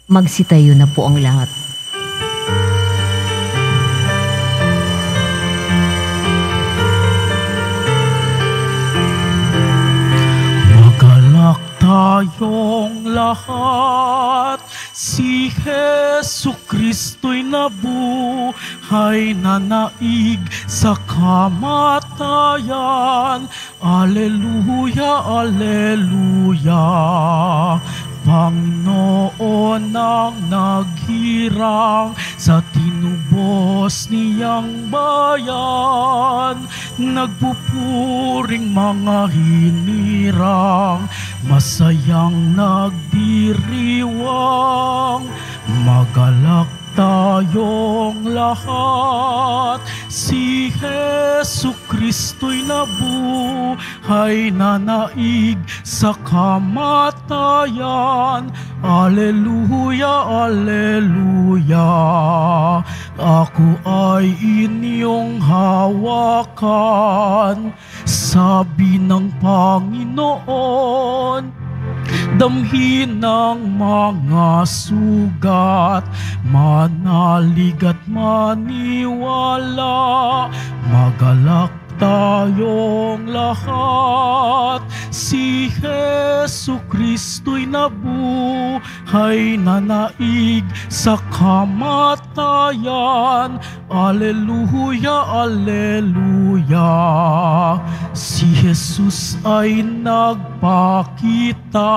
Magsitayo na po ang lahat. Magalak tayong lahat, si Jesu Kristo'y nabuhay na naig sa kamatayan. Alleluia, alleluia. Panginoon ang naghirang sa tinubos niyang bayan, nagpupuring mga hinirang, masayang nagdiriwang. Magalak tayong lahat, si Jesu Kristo'y nabuhay na naig sa kamatayan. Alleluia, alleluia. Ako ay inyong hawakan, sabi ng Panginoon. Damhin ng mga sugat, manalig at maniwala. Magalak tayong lahat, si Jesu Kristo'y nabuhay na naig sa kamatayan. Alleluia, alleluia. Si Jesus ay nagpakita,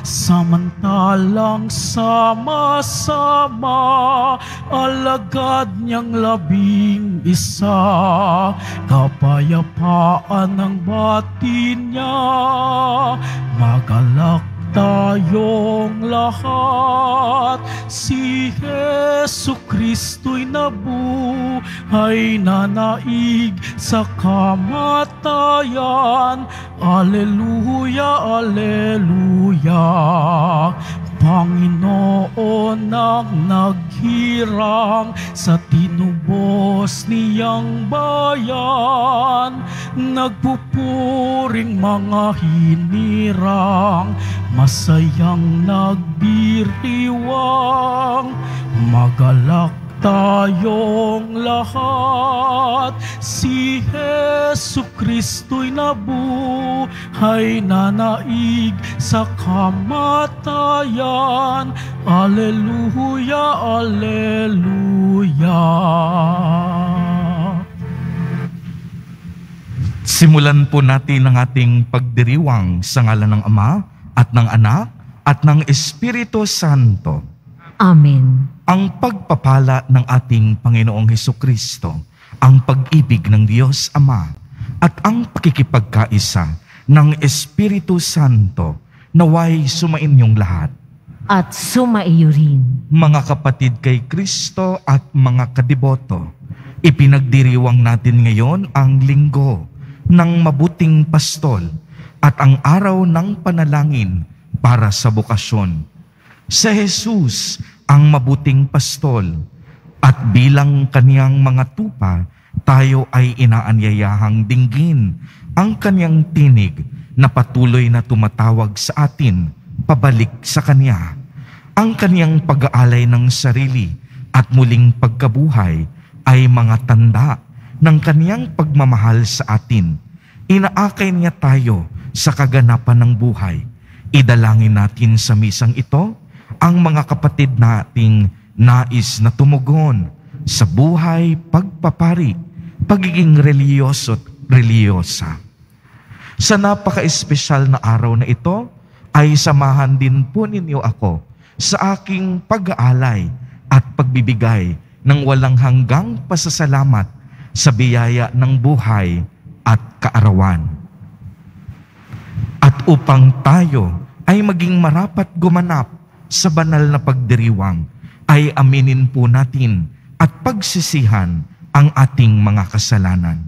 samantalang sama-sama, alagad niyang 11, kapayapaan ng bati niya. Magalak tayong lahat, si Jesu Kristo'y nabuhay na naig sa kamatayan. Alleluia, alleluia. Panginoon ang naghirang sa tinubos niyang bayan, nagpupuring mga hinirang, masayang nagdiriwang. Magalak tayong lahat, si Jesu Kristo'y nabuhay na naig sa kamatayan. Alleluia, alleluia. Simulan po natin ang ating pagdiriwang sa ngalan ng Ama at ng Anak at ng Espiritu Santo. Amen. Ang pagpapala ng ating Panginoong Hesukristo, ang pag-ibig ng Diyos Ama, at ang pakikipagkaisa ng Espiritu Santo naway sumainyong lahat. At sumaiyo rin. Mga kapatid kay Kristo at mga kadiboto, ipinagdiriwang natin ngayon ang linggo ng mabuting pastol at ang araw ng panalangin para sa bukasyon. Sa Jesus, ang mabuting pastol, at bilang kaniyang mga tupa, tayo ay inaanyayahang dinggin ang kaniyang tinig na patuloy na tumatawag sa atin pabalik sa Kanya. Ang kaniyang pag-aalay ng sarili at muling pagkabuhay ay mga tanda ng kaniyang pagmamahal sa atin. Inaakay niya tayo sa kaganapan ng buhay. Idalangin natin sa misang ito ang mga kapatid nating nais na tumugon sa buhay, pagpapari, pagiging reliyoso at reliyosa. Sa napaka-espesyal na araw na ito, ay samahan din po ninyo ako sa aking pag-aalay at pagbibigay ng walang hanggang pasasalamat sa biyaya ng buhay at kaarawan. At upang tayo ay maging marapat gumanap sa banal na pagdiriwang, ay aminin po natin at pagsisihan ang ating mga kasalanan.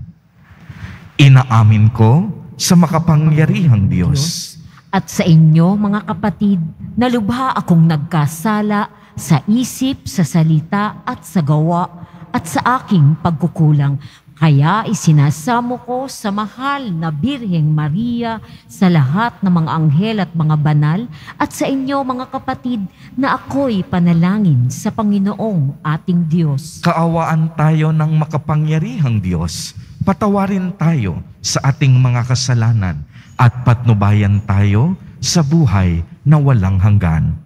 Inaamin ko sa makapangyarihang Diyos At sa inyo, mga kapatid, na lubha akong nagkasala sa isip, sa salita at sa gawa at sa aking pagkukulang. Kaya isinasamo ko sa mahal na Birheng Maria, sa lahat ng mga anghel at mga banal, at sa inyo mga kapatid, na ako'y panalangin sa Panginoong ating Diyos. Kaawaan tayo ng makapangyarihang Diyos. Patawarin tayo sa ating mga kasalanan at patnubayan tayo sa buhay na walang hanggan.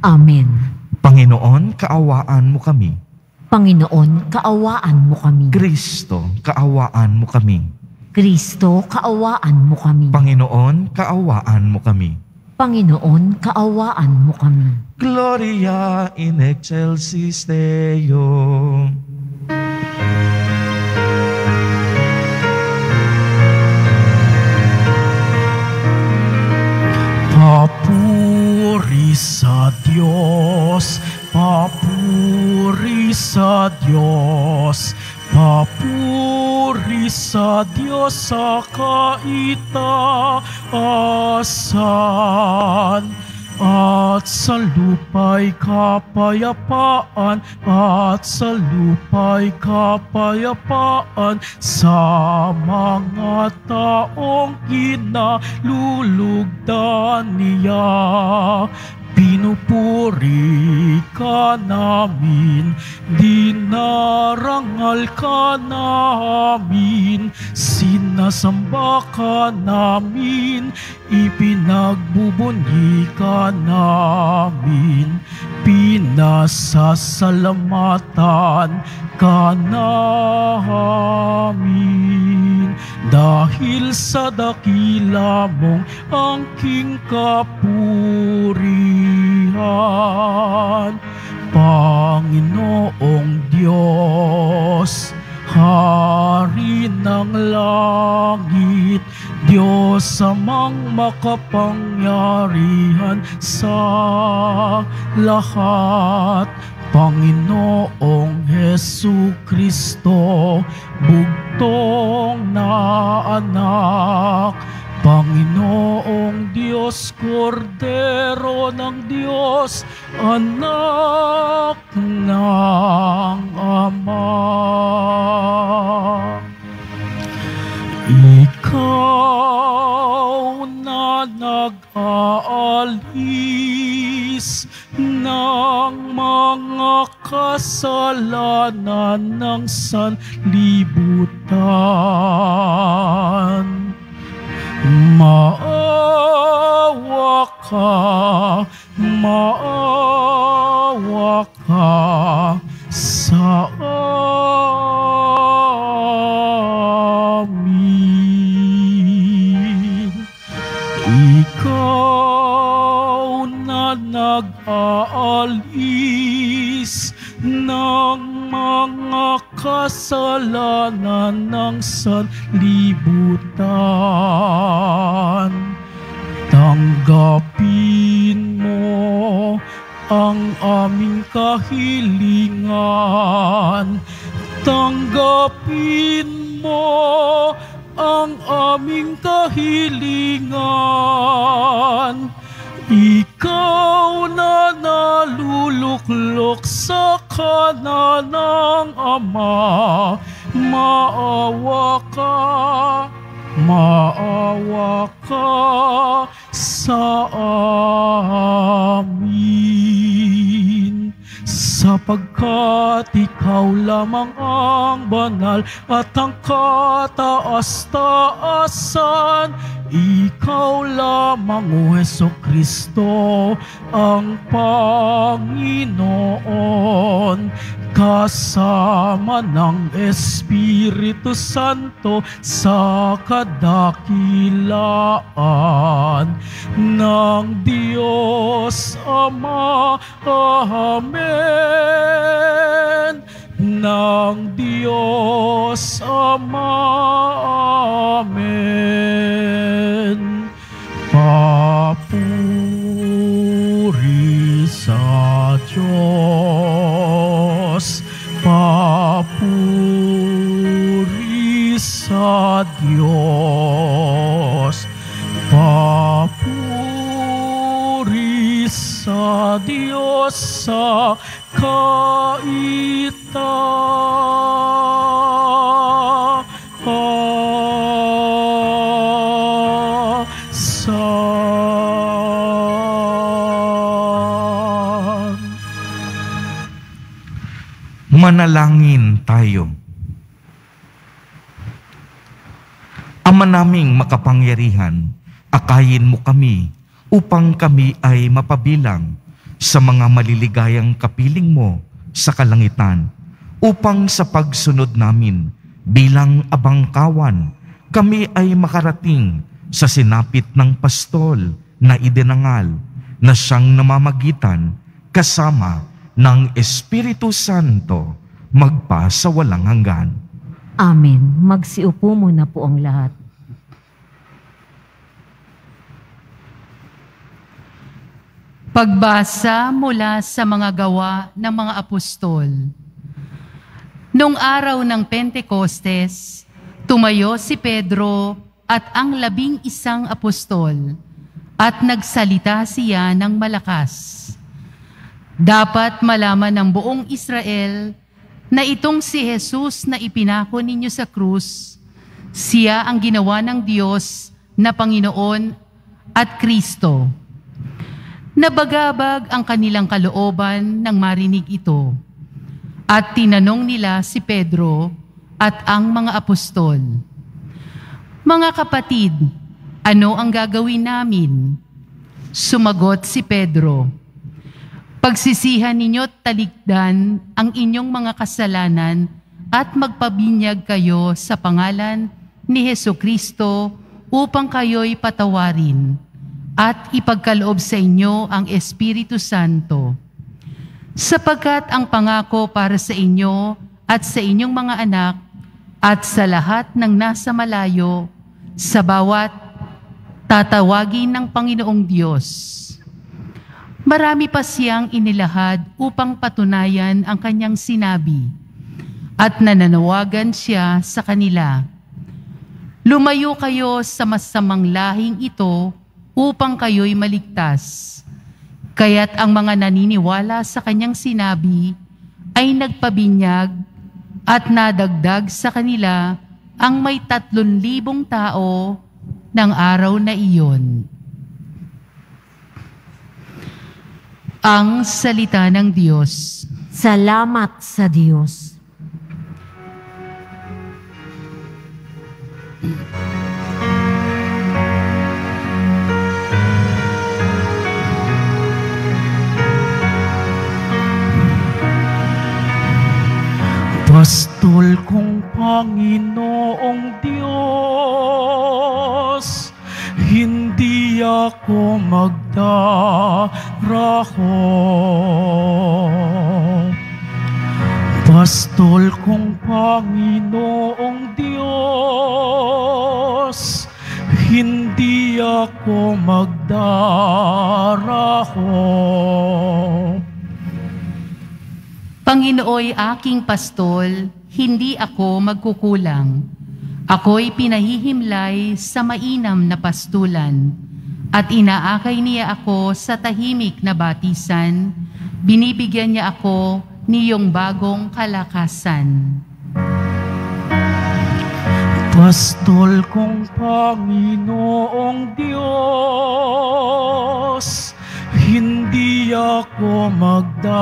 Amen. Panginoon, kaawaan mo kami. Panginoon, kaawaan mo kami. Kristo, kaawaan mo kami. Kristo, kaawaan mo kami. Panginoon, kaawaan mo kami. Panginoon, kaawaan mo kami. Gloria in excelsis Deo. Papuri sa Diyos, papuri sa Diyos, papuri sa Diyos sa kaitaasan. At sa lupa'y kapayapaan, at sa lupa'y kapayapaan sa mga taong kinalulugdan niya. Pinupuri ka namin, dinarangal ka namin, sinasamba ka namin, ipinagbubunyi ka namin, pinasasalamatan ka namin. Dahil sa dakila mong angking kapurihan, Panginoong Diyos, Hari ng langit, Diyos amang makapangyarihan sa lahat, Panginoong Jesucristo, bugtong na anak, Panginoong Diyos, Kordero ng Diyos, anak ng Ama. Ikaw na nag-aalis ng mga kasalanan ng sanlibutan, maawa ka sa amin. Ikaw na nag-aalis ng mga kasalanan ng sanlibutan, tanggapin mo ang aming kahilingan, tanggapin mo ang aming kahilingan. Ikaw na naluluklok sa kanan ng Ama, maawa ka sa amin. Sapagkat ikaw lamang ang banal at ang kataas-taasan, ikaw lamang, O Jesucristo, ang Panginoon, kasama ng Espiritu Santo sa kadakilaan ng Diyos Ama. Amen. Ng Diyos Ama. Amen. Papuri sa Diyos, papuri sa Diyos, papuri sa Diyos sa kaitaasan. minsan. Manalangin tayo. Ama naming makapangyarihan, akayin mo kami upang kami ay mapabilang sa mga maliligayang kapiling mo sa kalangitan, upang sa pagsunod namin bilang abangkawan, kami ay makarating sa sinapit ng pastol na idinangal na siyang namamagitan kasama ng Espiritu Santo magpa sa walang hanggan. Amen. Magsiupo muna po ang lahat. Pagbasa mula sa mga gawa ng mga apostol. Nung araw ng Pentecostes, tumayo si Pedro at ang 11 apostol at nagsalita siya ng malakas. Dapat malaman ng buong Israel na itong si Jesus na ipinako ninyo sa krus, siya ang ginawa ng Diyos na Panginoon at Kristo. Nabagabag ang kanilang kalooban nang marinig ito, at tinanong nila si Pedro at ang mga apostol, "Mga kapatid, ano ang gagawin namin?" Sumagot si Pedro, "Pagsisihan ninyo't talikdan ang inyong mga kasalanan at magpabinyag kayo sa pangalan ni Hesukristo upang kayo'y patawarin at ipagkaloob sa inyo ang Espiritu Santo. Sapagkat ang pangako para sa inyo at sa inyong mga anak at sa lahat ng nasa malayo, sa bawat tatawagin ng Panginoong Diyos." Marami pa siyang inilahad upang patunayan ang kanyang sinabi, at nananawagan siya sa kanila, "Lumayo kayo sa masamang lahing ito upang kayo'y maligtas." Kaya't ang mga naniniwala sa kanyang sinabi ay nagpabinyag at nadagdag sa kanila ang may 3,000 tao ng araw na iyon. Ang salita ng Diyos. Salamat sa Diyos. Pastol kong Panginoong Diyos, hindi ako magdaraho. Pastol kong Panginoong Diyos, hindi ako magdaraho. Panginooy aking pastol, hindi ako magkukulang. Ako'y pinahihimlay sa mainam na pastulan, at inaakay niya ako sa tahimik na batisan, binibigyan niya ako niyong bagong kalakasan. Pastol kong Panginoong Diyos, hindi ako magdaraho.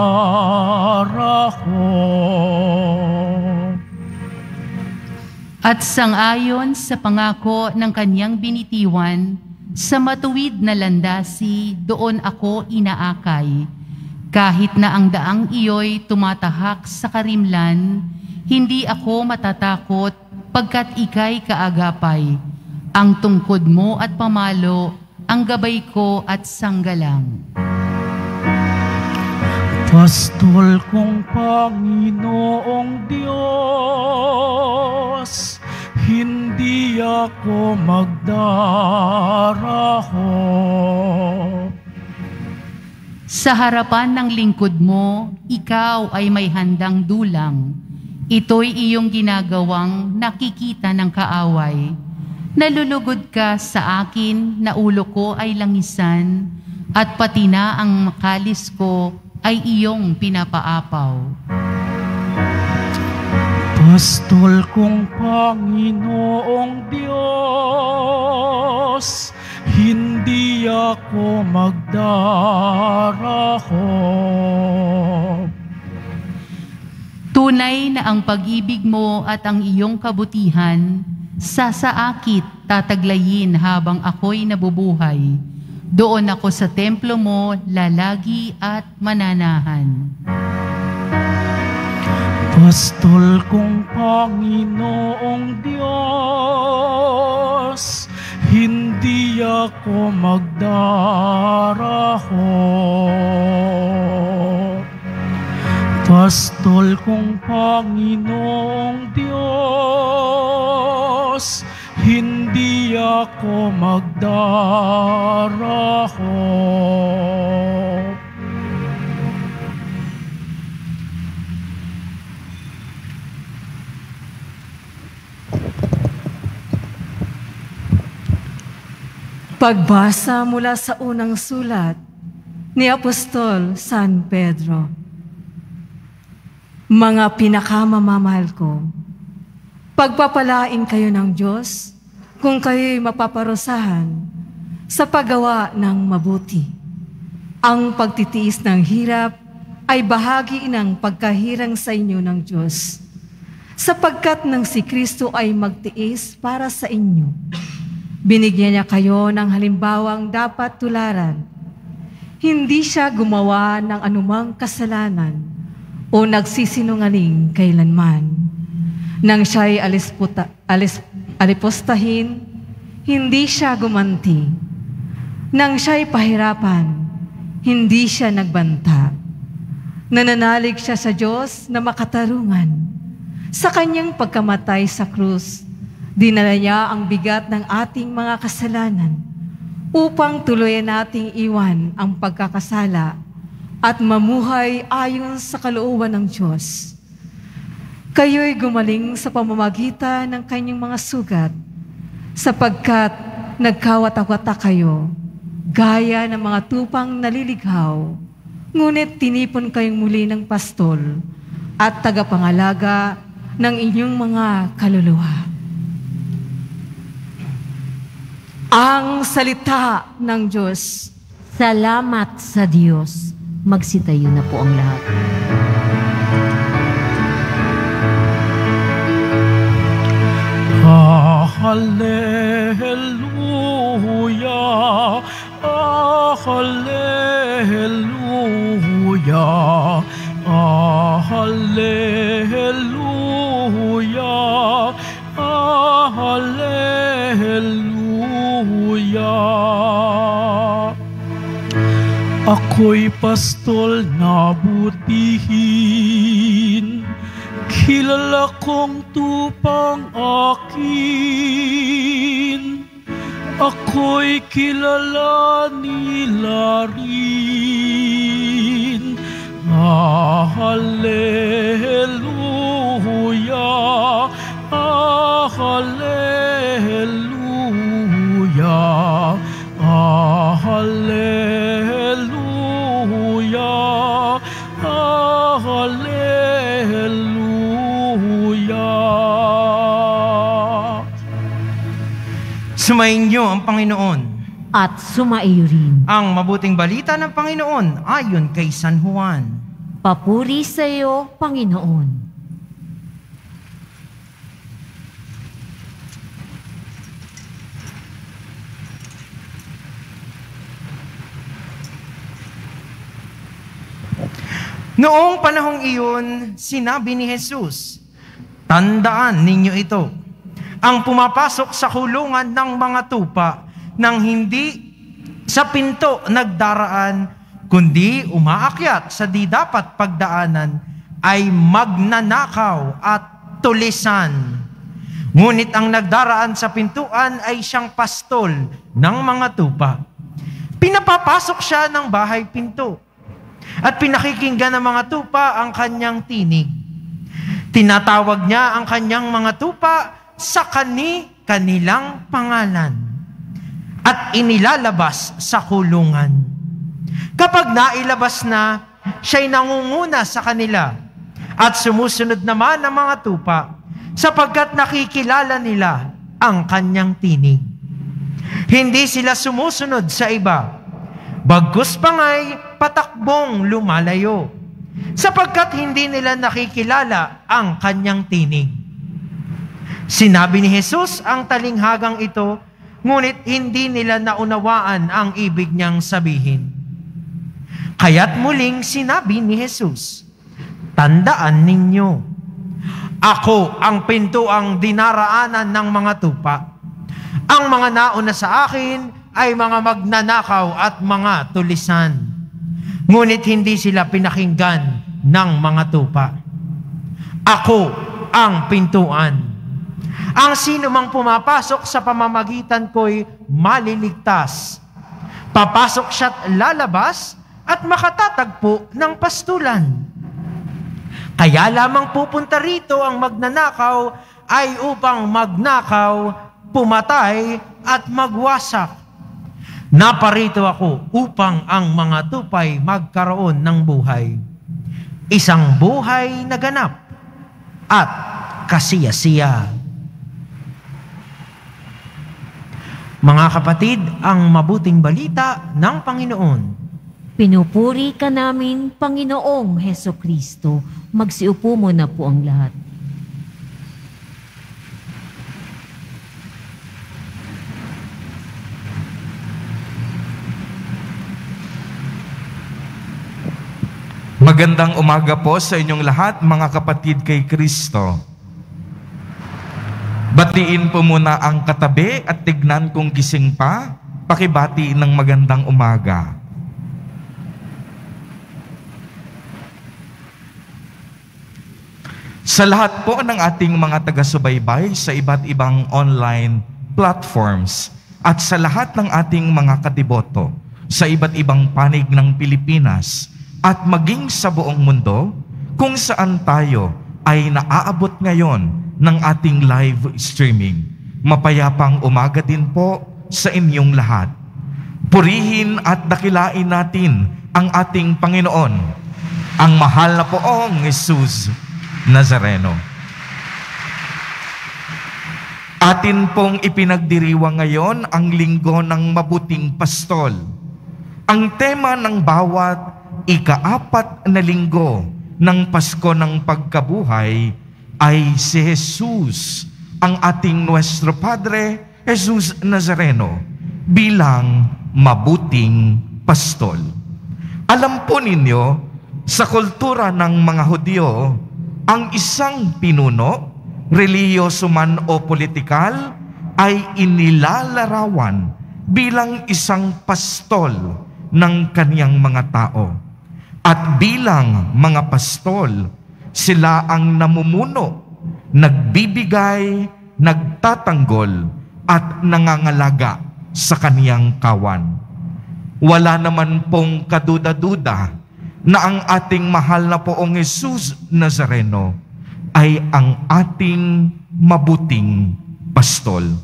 At sangayon sa pangako ng kanyang binitiwan, sa matuwid na landasi doon ako inaakay. Kahit na ang daang iyo'y tumatahak sa karimlan, hindi ako matatakot pagkat ika'y kaagapay. Ang tungkod mo at pamalo, ang gabay ko at sanggalang. Pastol kong Panginoong Diyos, hindi ako magdaraho. Sa harapan ng lingkod mo, ikaw ay may handang dulang. Ito'y iyong ginagawang nakikita ng kaaway. Nalulugod ka sa akin na ulo ko ay langisan, at pati na ang makalis ko ay iyong pinapaapaw. Pastol kong Panginoong Diyos, hindi ako magdaraho. Tunay na ang pag-ibig mo at ang iyong kabutihan, sasaakit tataglayin habang ako'y nabubuhay. Doon ako sa templo mo, lalagi at mananahan. Pastol kong Panginoong Diyos, hindi ako magdaraho. Pastol kong Panginoong Diyos, hindi ako magdaraho. Pagbasa mula sa unang sulat ni Apostol San Pedro. Mga pinakamamahal ko, pagpapalain kayo ng Diyos kung kayo'y mapaparusahan sa paggawa ng mabuti. Ang pagtitiis ng hirap ay bahagi ng pagkahirang sa inyo ng Diyos, sapagkat nang si Kristo ay magtiis para sa inyo, binigyan niya kayo ng halimbawang dapat tularan. Hindi siya gumawa ng anumang kasalanan o nagsisinungaling kailanman. Nang siya'y alipostahin, hindi siya gumanti. Nang siya'y pahirapan, hindi siya nagbanta. Nananalig siya sa Diyos na makatarungan. Sa kanyang pagkamatay sa krus, dinala niya ang bigat ng ating mga kasalanan upang tuluyan nating iwan ang pagkakasala at mamuhay ayon sa kalooban ng Diyos. Kayo'y gumaling sa pamamagitan ng kanyang mga sugat, sapagkat nagkawata-wata kayo, gaya ng mga tupang nalilighaw, ngunit tinipon kayong muli ng pastol at tagapangalaga ng inyong mga kaluluwa. Ang salita ng Diyos. Salamat sa Diyos. Magsitayo na po ang lahat. Hallelujah, hallelujah, hallelujah, hallelujah. Ako'y pastol na butihin, kilala kong tupang akin. Ako'y kilala nila rin. Hallelujah, hallelujah, hallelujah, hallelujah. Sumainyo ang Panginoon. At sumaiyo rin. Ang mabuting balita ng Panginoon ayon kay San Juan. Papuri sa iyo, Panginoon. Noong panahong iyon, sinabi ni Jesus, "Tandaan ninyo ito, ang pumapasok sa kulungan ng mga tupa nang hindi sa pinto nagdaraan, kundi umaakyat sa di dapat pagdaanan, ay magnanakaw at tulisan. Ngunit ang nagdaraan sa pintuan ay siyang pastol ng mga tupa. Pinapapasok siya ng bahay pinto, at pinakikinggan ng mga tupa ang kanyang tinig. Tinatawag niya ang kanyang mga tupa sa kanilang pangalan at inilalabas sa kulungan. Kapag nailabas na, siya'y nangunguna sa kanila at sumusunod naman ang mga tupa sapagkat nakikilala nila ang kanyang tinig. Hindi sila sumusunod sa iba. Bagkus pa nga'y patakbong lumalayo, sapagkat hindi nila nakikilala ang kanyang tinig. Sinabi ni Jesus ang talinghagang ito, ngunit hindi nila naunawaan ang ibig niyang sabihin. Kaya't muling sinabi ni Jesus, tandaan ninyo, ako ang pintuang dinaraanan ng mga tupa. Ang mga nauna sa akin ay mga magnanakaw at mga tulisan. Ngunit hindi sila pinakinggan ng mga tupa. Ako ang pintuan. Ang sino mang pumapasok sa pamamagitan ko'y maliligtas. Papasok siya't lalabas at makatatagpo ng pastulan. Kaya lamang pupunta rito ang magnanakaw ay upang magnakaw, pumatay at magwasak. Naparito ako upang ang mga tupay magkaroon ng buhay. Isang buhay na ganap at kasiyasiya. Mga kapatid, ang mabuting balita ng Panginoon. Pinupuri ka namin, Panginoong Hesukristo. Magsiupo mo na po ang lahat. Magandang umaga po sa inyong lahat, mga kapatid kay Kristo. Batiin po muna ang katabi at tignan kung gising pa. Pakibati ng magandang umaga. Sa lahat po ng ating mga taga-subaybay sa iba't ibang online platforms at sa lahat ng ating mga kadiboto sa iba't ibang panig ng Pilipinas at maging sa buong mundo kung saan tayo ay naaabot ngayon ng ating live streaming. Mapayapang umaga din po sa inyong lahat. Purihin at dakilain natin ang ating Panginoon, ang mahal na poong Jesus Nazareno. Atin pong ipinagdiriwang ngayon ang linggo ng mabuting pastol. Ang tema ng bawat ika-4 na linggo ng Pasko ng Pagkabuhay ay si Jesus, ang ating Nuestro Padre, Jesus Nazareno, bilang mabuting pastol. Alam po ninyo, sa kultura ng mga Hudyo, ang isang pinuno, relihiyoso man o politikal, ay inilalarawan bilang isang pastol ng kaniyang mga tao. At bilang mga pastol, sila ang namumuno, nagbibigay, nagtatanggol, at nangangalaga sa kaniyang kawan. Wala naman pong kaduda-duda na ang ating mahal na poong Jesus Nazareno ay ang ating mabuting pastol.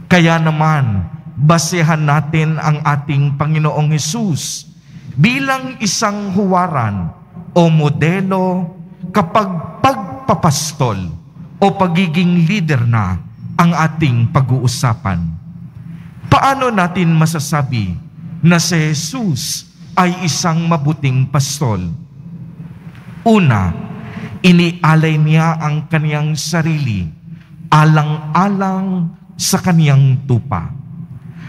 Kaya naman, basehan natin ang ating Panginoong Jesus bilang isang huwaran o modelo kapag pagpapastol o pagiging leader na ang ating pag-uusapan. Paano natin masasabi na si Jesus ay isang mabuting pastol? Una, inialay niya ang kaniyang sarili alang-alang sa kaniyang tupa.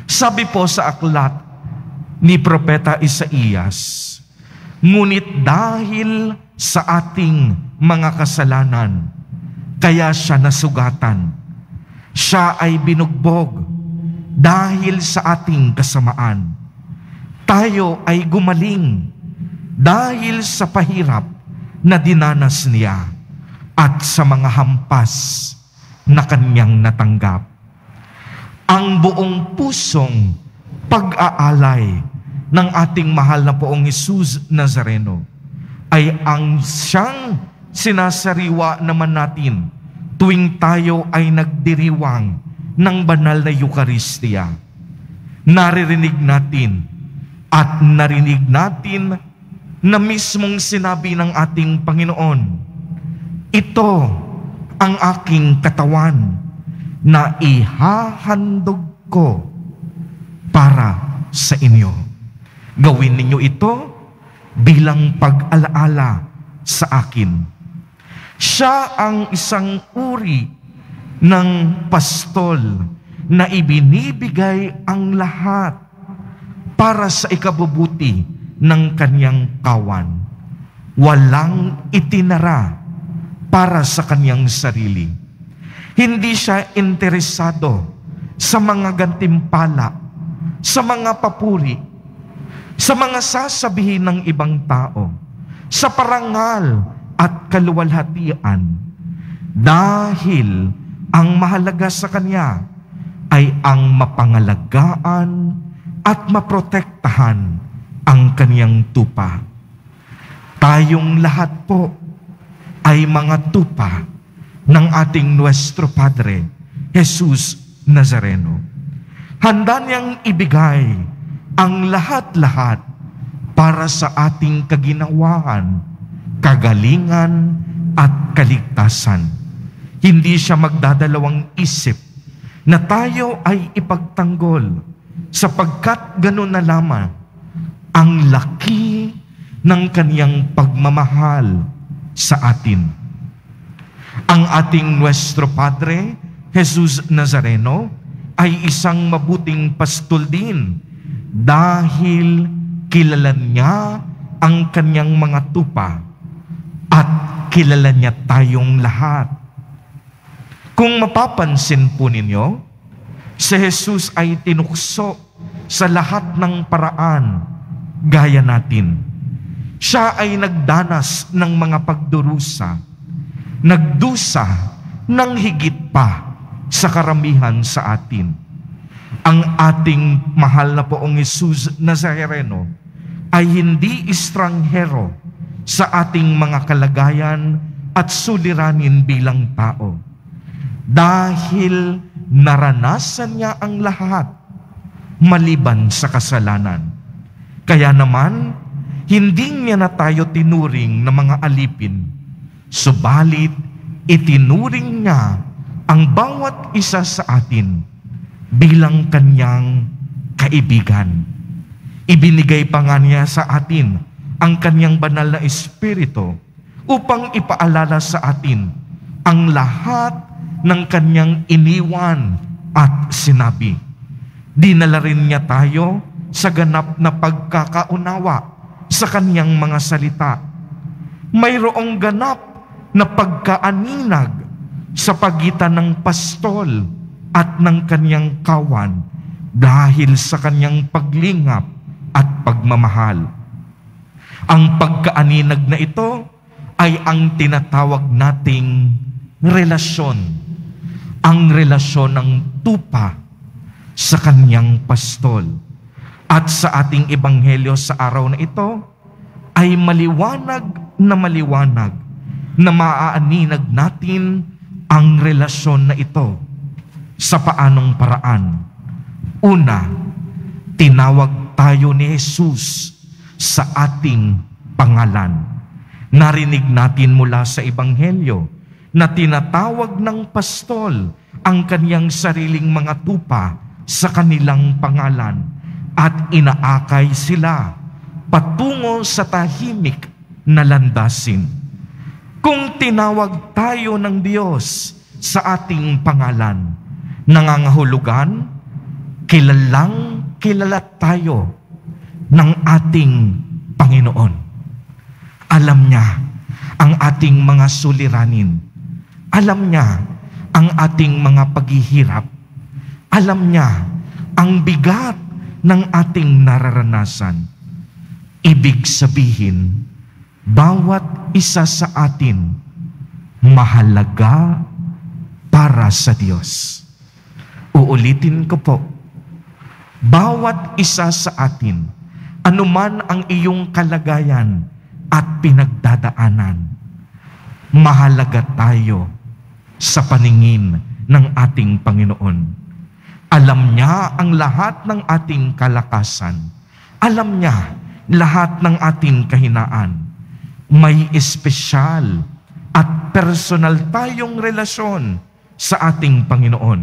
Sabi po sa aklat ni Propeta Isaías, ngunit dahil sa ating mga kasalanan, kaya siya nasugatan. Siya ay binugbog dahil sa ating kasamaan. Tayo ay gumaling dahil sa pahirap na dinanas niya at sa mga hampas na kanyang natanggap. Ang buong pusong pag-aalay ng ating mahal na poong Jesus Nazareno ay ang siyang sinasariwa naman natin tuwing tayo ay nagdiriwang ng banal na Eucharistia. Naririnig natin at narinig natin na mismong sinabi ng ating Panginoon, ito ang aking katawan na ihahandog ko para sa inyo. Gawin ninyo ito bilang pag-alaala sa akin. Siya ang isang uri ng pastol na ibinibigay ang lahat para sa ikabubuti ng kanyang kawan. Walang itinara para sa kanyang sarili. Hindi siya interesado sa mga gantimpala, sa mga papuri, sa mga sasabihin ng ibang tao, sa parangal at kaluwalhatian, dahil ang mahalaga sa kanya ay ang mapangalagaan at maprotektahan ang kaniyang tupa. Tayong lahat po ay mga tupa ng ating Nuestro Padre, Jesus Nazareno. Handa niyang ibigay ang lahat-lahat para sa ating kaginawahan, kagalingan at kaligtasan. Hindi siya magdadalawang isip na tayo ay ipagtanggol, sapagkat gano'n na lamang ang laki ng kaniyang pagmamahal sa atin. Ang ating Nuestro Padre, Jesus Nazareno, ay isang mabuting pastol din dahil kilala niya ang kaniyang mga tupa at kilala niya tayong lahat. Kung mapapansin po ninyo, si Jesus ay tinukso sa lahat ng paraan gaya natin. Siya ay nagdanas ng mga pagdurusa, nagdusa ng higit pa sa karamihan sa atin. Ang ating mahal na poong Jesus Nazareno ay hindi estranghero sa ating mga kalagayan at suliranin bilang tao. Dahil naranasan niya ang lahat maliban sa kasalanan. Kaya naman, hindi niya na tayo tinuring na mga alipin, subalit itinuring niya ang bawat isa sa atin bilang kanyang kaibigan. Ibinigay pa nga niya sa atin ang kanyang banal na Espiritu upang ipaalala sa atin ang lahat ng kanyang iniwan at sinabi. Dinala rin niya tayo sa ganap na pagkakaunawa sa kaniyang mga salita. Mayroong ganap na pagkaaninag sa pagitan ng pastol at ng kaniyang kawan dahil sa kaniyang paglingap at pagmamahal. Ang pagkaaninag na ito ay ang tinatawag nating relasyon. Ang relasyon ng tupa sa kaniyang pastol. At sa ating ebanghelyo sa araw na ito, ay maliwanag na maaaninag natin ang relasyon na ito sa paanong paraan. Una, tinawag tayo ni Jesus sa ating pangalan. Narinig natin mula sa ebanghelyo na tinatawag ng pastol ang kaniyang sariling mga tupa sa kanilang pangalan at inaakay sila patungo sa tahimik na landasin. Kung tinawag tayo ng Diyos sa ating pangalan, nangangahulugan, kilalang kilala tayo ng ating Panginoon. Alam niya ang ating mga suliranin. Alam niya ang ating mga paghihirap. Alam niya ang bigat ng ating nararanasan. Ibig sabihin, bawat isa sa atin mahalaga para sa Diyos. Uulitin ko po, bawat isa sa atin, anuman ang iyong kalagayan at pinagdadaanan, mahalaga tayo sa paningin ng ating Panginoon. Alam niya ang lahat ng ating kalakasan. Alam niya lahat ng ating kahinaan. May espesyal at personal tayong relasyon sa ating Panginoon.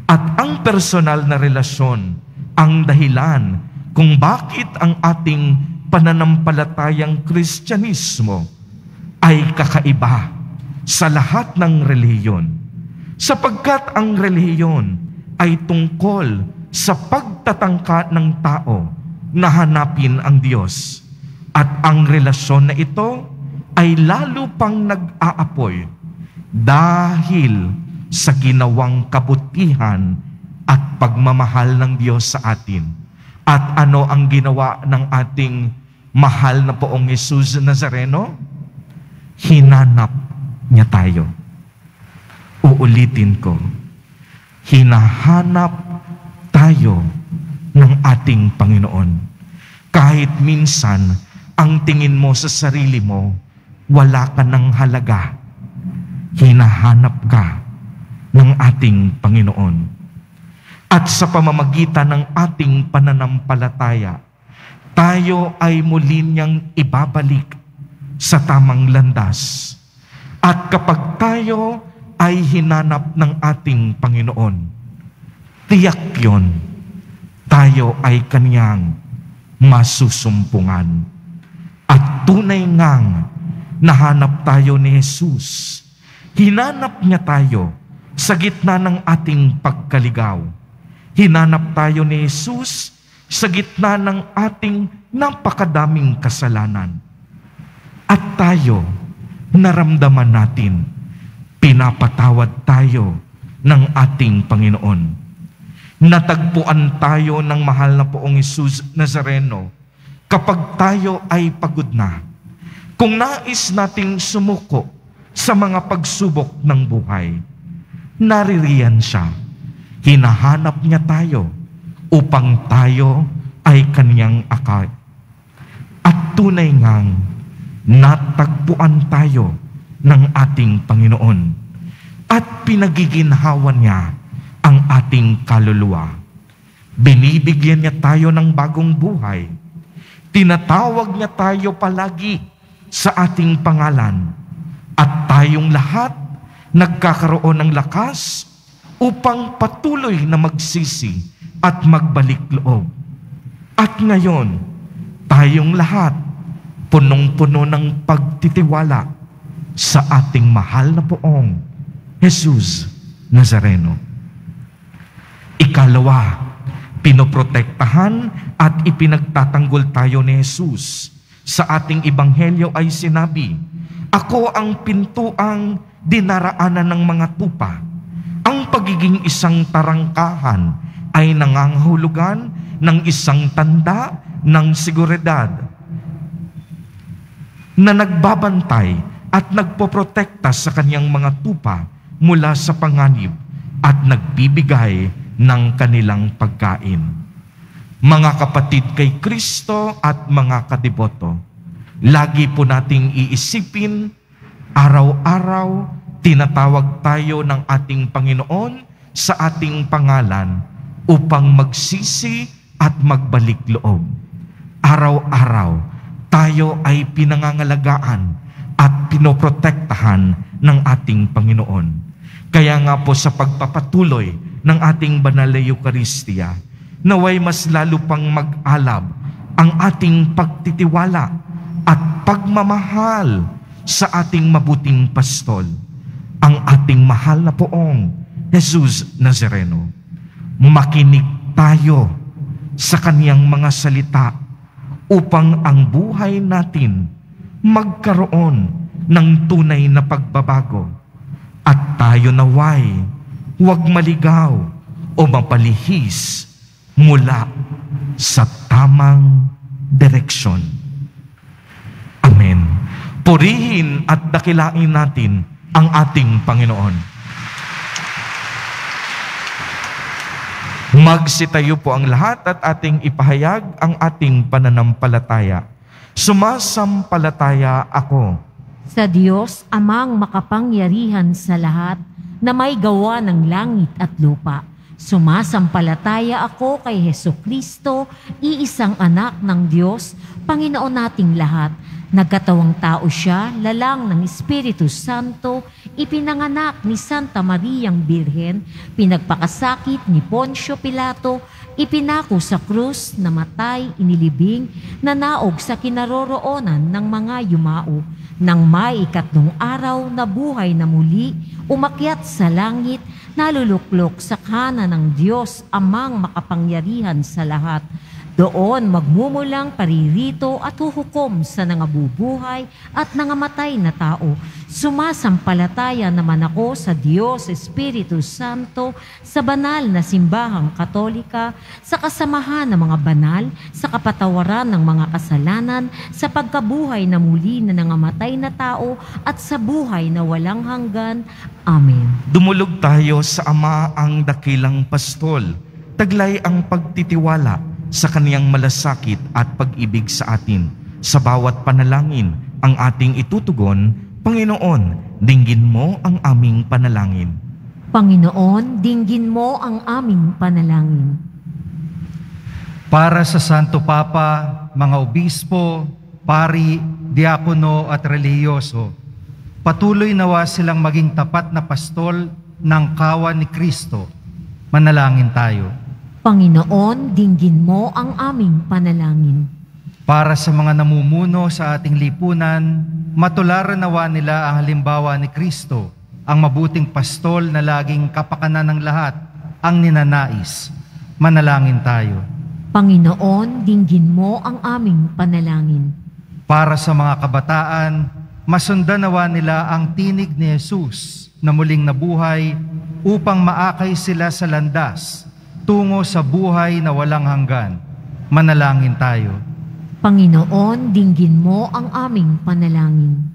At ang personal na relasyon ang dahilan kung bakit ang ating pananampalatayang Kristyanismo ay kakaiba sa lahat ng relihiyon. Sapagkat ang relihiyon ay tungkol sa pagtatangka ng tao na hanapin ang Diyos. At ang relasyon na ito ay lalo pang nag-aapoy dahil sa ginawang kabutihan at pagmamahal ng Diyos sa atin. At ano ang ginawa ng ating mahal na Poong Jesus Nazareno? Hinanap niya tayo. Uulitin ko, hinahanap tayo ng ating Panginoon. Kahit minsan, ang tingin mo sa sarili mo, wala ka ng halaga. Hinahanap ka ng ating Panginoon. At sa pamamagitan ng ating pananampalataya, tayo ay muli niyang ibabalik sa tamang landas. At kapag tayo ay hinanap ng ating Panginoon, tiyak yun, tayo ay kaniyang masusumpungan. At tunay ngang nahanap tayo ni Jesus. Hinanap niya tayo sa gitna ng ating pagkaligaw. Hinanap tayo ni Jesus sa gitna ng ating napakadaming kasalanan. At tayo, naramdaman natin, pinapatawad tayo ng ating Panginoon. Natagpuan tayo ng mahal na Poong Jesus Nazareno kapag tayo ay pagod na. Kung nais nating sumuko sa mga pagsubok ng buhay, naririyan siya. Hinahanap niya tayo upang tayo ay kaniyang akay. At tunay ngang natagpuan tayo ng ating Panginoon at pinagiginhawa niya ang ating kaluluwa. Binibigyan niya tayo ng bagong buhay. Tinatawag niya tayo palagi sa ating pangalan. At tayong lahat nagkakaroon ng lakas upang patuloy na magsisi at magbalik loob. At ngayon, tayong lahat punong-puno ng pagtitiwala sa ating mahal na Poong Jesus Nazareno. Ikalawa, pinoprotektahan at ipinagtatanggol tayo ni Jesus. Sa ating ebanghelyo ay sinabi, "Ako ang pintuang dinaraanan ng mga tupa. Ang pagiging isang tarangkahan ay nangangahulugan ng isang tanda ng seguridad na nagbabantay at nagpoprotekta sa kanyang mga tupa mula sa panganib at nagbibigay ng kanilang pagkain." Mga kapatid kay Kristo at mga kadeboto, lagi po nating iisipin, araw-araw tinatawag tayo ng ating Panginoon sa ating pangalan upang magsisi at magbalik loob. Araw-araw tayo ay pinangangalagaan at pinoprotektahan ng ating Panginoon. Kaya nga po sa pagpapatuloy ng ating banal na Eucharistia, naway mas lalo pang mag-alab ang ating pagtitiwala at pagmamahal sa ating mabuting pastol, ang ating mahal na Poong Jesus Nazareno. Makinig tayo sa kaniyang mga salita upang ang buhay natin magkaroon ng tunay na pagbabago at tayo naway huwag maligaw o mapalihis mula sa tamang direksyon. Amen. Purihin at dakilain natin ang ating Panginoon. Magsitayo po ang lahat at ating ipahayag ang ating pananampalataya. Sumasampalataya ako sa Diyos, Amang makapangyarihan sa lahat, na may gawa ng langit at lupa. Sumasampalataya ako kay Hesukristo, iisang anak ng Diyos, Panginoon nating lahat, Nagkatawang tao siya, lalang ng Espiritu Santo, ipinanganak ni Santa Mariang Birhen, pinagpakasakit ni Poncio Pilato, ipinako sa krus, namatay, inilibing, nanaog sa kinaroroonan ng mga yumao. Nang may 3 araw na buhay na muli, umakyat sa langit, naluluklok sa kanan ng Diyos amang makapangyarihan sa lahat. Doon magmumulang paririto at huhukom sa nangabubuhay at nangamatay na tao. Sumasampalataya naman ako sa Diyos Espiritu Santo, sa banal na simbahang katolika, sa kasamahan ng mga banal, sa kapatawaran ng mga kasalanan, sa pagkabuhay na muli na nangamatay na tao, at sa buhay na walang hanggan. Amen. Dumulog tayo sa Ama ang dakilang pastol. Taglay ang pagtitiwala sa kaniyang malasakit at pag-ibig sa atin. Sa bawat panalangin ang ating itutugon, Panginoon, dinggin mo ang aming panalangin. Panginoon, dinggin mo ang aming panalangin. Para sa Santo Papa, mga obispo, pari, diakono at relihiyoso, patuloy nawa silang maging tapat na pastol ng kawan ni Kristo. Manalangin tayo. Panginoon, dinggin mo ang aming panalangin. Para sa mga namumuno sa ating lipunan, matularan nawa nila ang halimbawa ni Kristo, ang mabuting pastol na laging kapakanan ng lahat, ang ninanais. Manalangin tayo. Panginoon, dinggin mo ang aming panalangin. Para sa mga kabataan, masundan nawa nila ang tinig ni Jesus na muling nabuhay upang maakay sila sa landas tungo sa buhay na walang hanggan. Manalangin tayo. Panginoon, dinggin mo ang aming panalangin.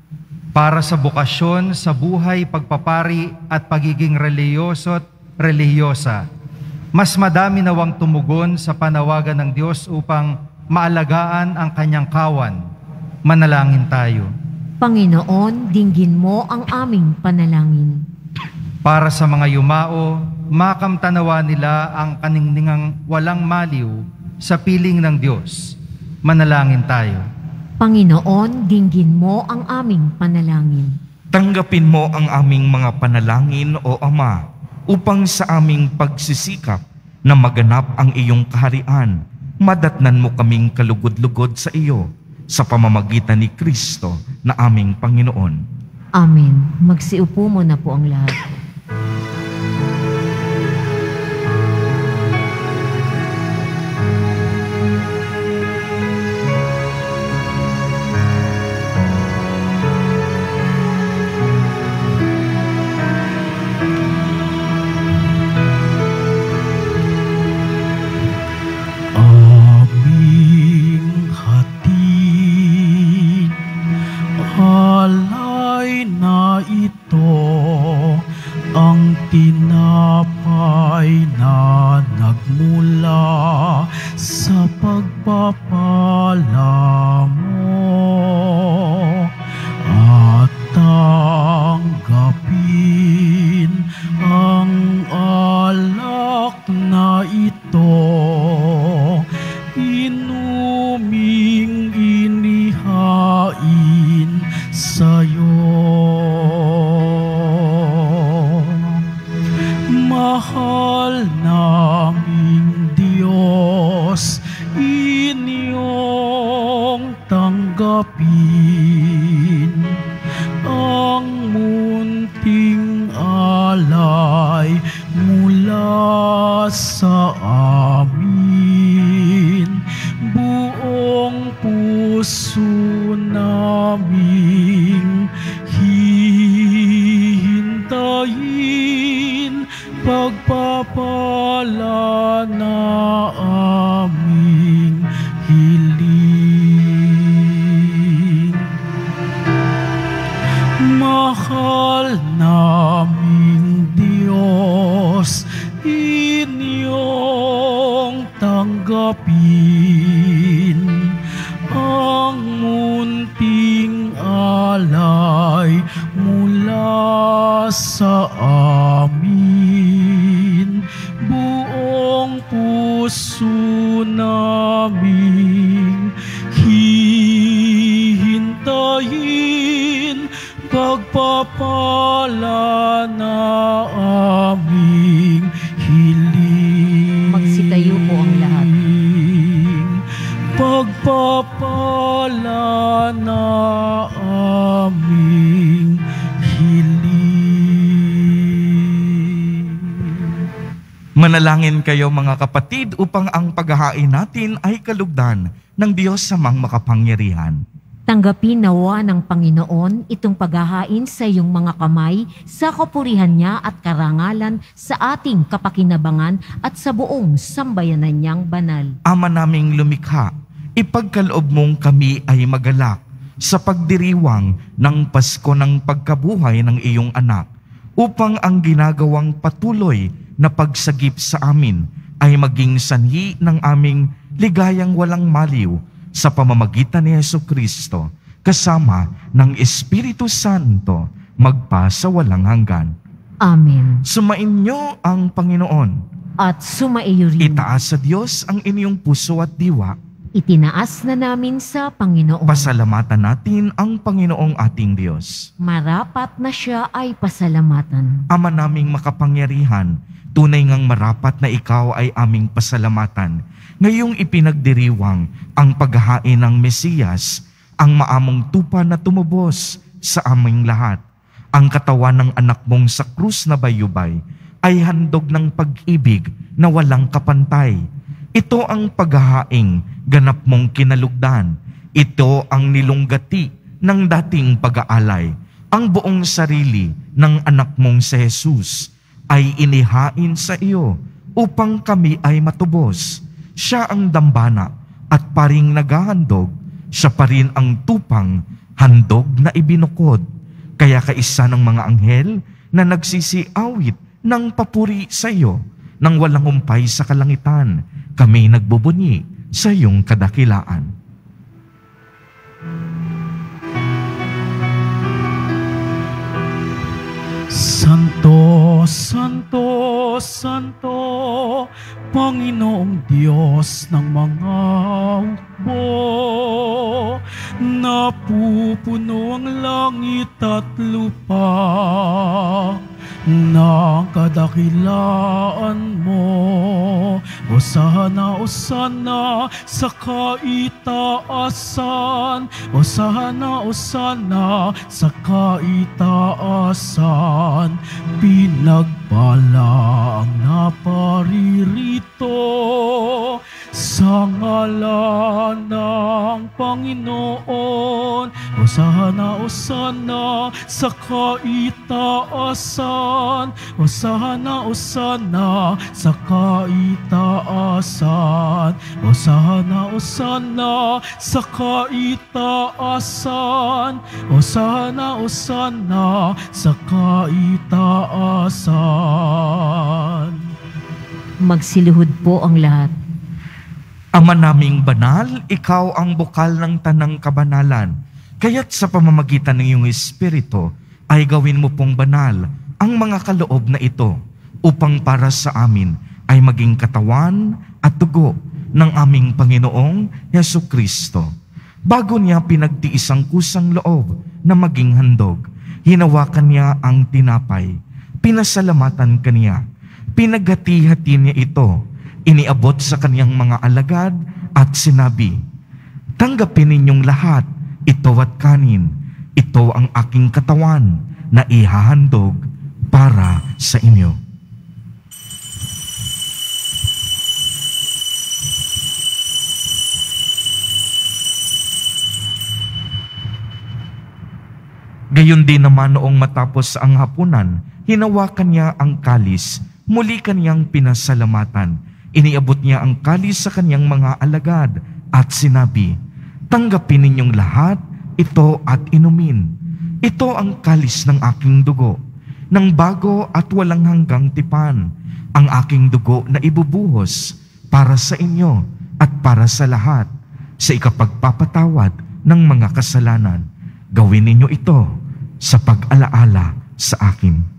Para sa bukasyon sa buhay, pagpapari at pagiging relihiyoso at relihiyosa, mas madami nawang tumugon sa panawagan ng Diyos upang maalagaan ang kanyang kawan. Manalangin tayo. Panginoon, dinggin mo ang aming panalangin. Para sa mga yumao, makamtanawa nila ang kaningningang walang maliw sa piling ng Diyos. Manalangin tayo. Panginoon, dinggin mo ang aming panalangin. Tanggapin mo ang aming mga panalangin, O Ama, upang sa aming pagsisikap na maganap ang iyong kaharian, madatnan mo kaming kalugod-lugod sa iyo sa pamamagitan ni Kristo na aming Panginoon. Amen. Magsiupo mo na po ang lahat. Tinapay na nagmula sa pagpapala mo at tanggapin ang alak na ito, inuming inihain sa'yo. Mahal naming Diyos, inyong tanggapin ang munting alay mula sa amin. Buong puso naming hihintayin pagpapala na aming hiling. Mahal naming Diyos, inyong tanggapin ang munting pagpapala na aming hiling. Magsitayo po ang lahat. Pagpapala na aming hiling. Manalangin kayo mga kapatid upang ang paghahain natin ay kalugdan ng Diyos Amang makapangyarihan. Tanggapin nawa ng Panginoon itong paghahain sa iyong mga kamay sa kapurihan niya at karangalan sa ating kapakinabangan at sa buong sambayanan niyang banal. Ama naming lumikha, ipagkaloob mong kami ay magalak sa pagdiriwang ng Pasko ng pagkabuhay ng iyong anak, upang ang ginagawang patuloy na pagsagip sa amin ay maging sanhi ng aming ligayang walang maliw sa pamamagitan ni Jesucristo, kasama ng Espiritu Santo, magpa sa walang hanggan. Amen. Sumainyo ang Panginoon. At sumaiyo rin. Itaas sa Diyos ang inyong puso at diwa. Itinaas na namin sa Panginoon. Pasalamatan natin ang Panginoong ating Diyos. Marapat na siya ay pasalamatan. Ama naming makapangyarihan, tunay ngang marapat na ikaw ay aming pasalamatan. Ngayong ipinagdiriwang ang paghahain ng Mesiyas, ang maamong tupa na tumubos sa aming lahat. Ang katawan ng anak mong sa krus na bayubay ay handog ng pag-ibig na walang kapantay. Ito ang paghahaing ganap mong kinalugdan. Ito ang nilunggati ng dating pag-aalay. Ang buong sarili ng anak mong si Jesus ay inihain sa iyo upang kami ay matubos. Siya ang dambana at paring naghahandog, siya pa rin ang tupang handog na ibinukod. Kaya kaisa ng mga anghel na nagsisiawit ng papuri sa iyo, nang walang humpay sa kalangitan, kami nagbubunyi sa iyong kadakilaan. Santo, Santo, Santo, Panginoong Diyos ng mga hukbo, napupuno ang langit at lupa ng kadakilaan mo. Hosana, Hosana sa kaitaasan. Hosana, Hosana sa kaitaasan. Pinagpala ang naparirito sa ngalan ng Panginoon. Hosana, Hosana sa kaitaasan. Hosana, Hosana sa kaitaasan. Hosana, Hosana sa kaitaasan. Hosana, Hosana sa kaitaasan. Magsiluhod po ang lahat. Ama naming banal, ikaw ang bukal ng tanang kabanalan. Kaya't sa pamamagitan ng iyong Espiritu, ay gawin mo pong banal ang mga kaloob na ito, upang para sa amin ay maging katawan at dugo ng aming Panginoong Jesucristo. Bago niya pinagtiis ang kusang loob na maging handog, hinawakan niya ang tinapay, pinasalamatan kaniya, pinaghati-hati niya ito, iniabot sa kaniyang mga alagad at sinabi, "Tanggapin ninyong lahat, ito at kanin. Ito ang aking katawan na ihahandog para sa inyo." Gayon din naman noong matapos ang hapunan, hinawakan niya ang kalis, muli kaniyang pinasalamatan. Iniabot niya ang kalis sa kaniyang mga alagad at sinabi, "Tanggapin ninyong lahat ito at inumin. Ito ang kalis ng aking dugo, ng bago at walang hanggang tipan, ang aking dugo na ibubuhos para sa inyo at para sa lahat, sa ikapagpapatawad ng mga kasalanan. Gawin ninyo ito sa pag-alaala sa akin."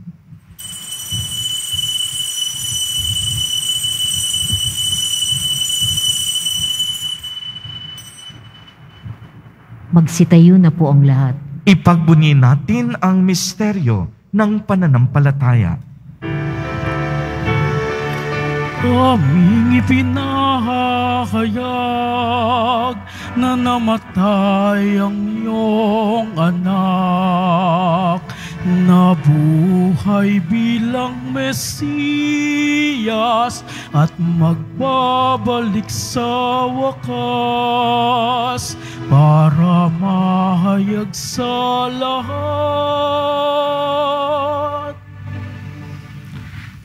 Magsitayo na po ang lahat. Ipagbunyi natin ang misteryo ng pananampalataya. Aming ipinahayag na namatay ang iyong anak, nabuhay bilang Mesiyas at magbabalik sa wakas para mahayag sa lahat.